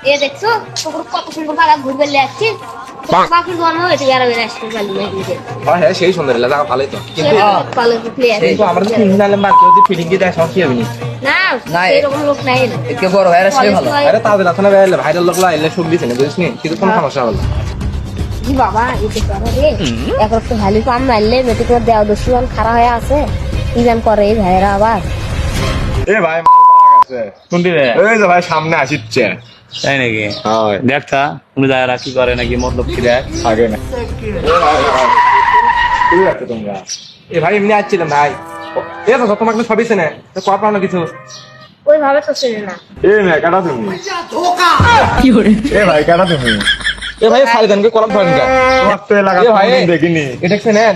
এ দেখছো তোর কত সুন্দর জায়গা ঘুরবে যাচ্ছি পাখির জন্ম হয়েছে বেড়াবে আসতে পারলি না হ্যাঁ হ্যাঁ সেই সুন্দর জায়গা ভালোই তো কিন্তু ভালো প্লেয়ার কিন্তু আমরা তো তিন নালে মার যদি ফিটিং কি দেয় সমস্যা হবে না না এরকম লোক নাই একটু বড় ভাইরা সে ভালো আরে তাদের আথনা বেলে ভাইরাল লোকলা এলে সব দিছে না বুঝছিস কিন্তু কোনো সমস্যা হবে না জি বাবা এতে করে রে এখন তো ভ্যালু কম মারলে মেটে তোমার দেওয়া দোষীবান খারাপ হয়ে আছে ইজান করে এই ভাইরা আবার এ ভাই মাল পাওয়া গেছে কোনটি রে এই যে ভাই সামনে আসিচ্ছে তাই নাকি হয় দেখতা তুমি যারা কি করে নাকি মতলব কি দেখ আগে না তুই আছে তোমরা এ ভাই এমনি আসছিলাম ভাই এ তো তোমাকে সবই চেনে তো কর না কিছু ওইভাবে তো চেনে না এ না কাটা তুমি এ ভাই কাটা তুমি এ ভাই ফারিদানকে কলম ধরেন কা তোমার তো এলাকা এ ভাই কোনদিন দেখিনি এটা চেনেন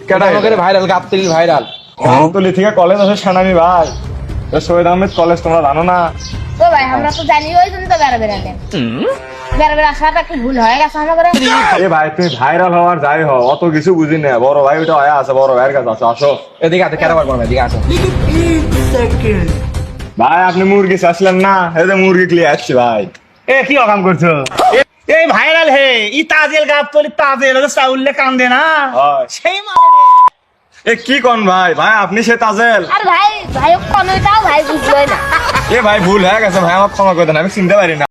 কেডা আমাদের ভাইরাল গাবতলি ভাইরাল আমতলি থেকে কলেজ আছে সানামি ভাই তো সৈয়দ আহমেদ কলেজ তোমরা জানো না ও ভাই আমরা তো জানি ওই জন্য তো বেড়া বেড়ালেন বেড়া বেড়া আসাটা কি ভুল হয়ে গেছে আমাদের এ ভাই তুমি ভাইরাল হওয়ার যাই হও অত কিছু বুঝি না বড় ভাই ওটা হয়ে আছে বড় ভাইয়ের কাছে আসো আসো এদিকে আছে কেডা করবে এদিকে আসো ভাই আপনি মুরগি চাচ্ছিলেন না এই যে মুরগি ক্লিয়ে আসছি ভাই এ কি অকাম করছো এই ভাইরাল হে ই তাজেল গাব তোলি তাজেল ওদের চাউললে কান্দে না হয়। সেই মানে রে এ কি কোন ভাই ভাই আপনি সে তাজেল আর ভাই ভাই কমেটাও ভাই বুঝলোই না এ ভাই ভুল হয়ে গেছে ভাই আমার ক্ষমা করে দেন আমি চিনতে পারি না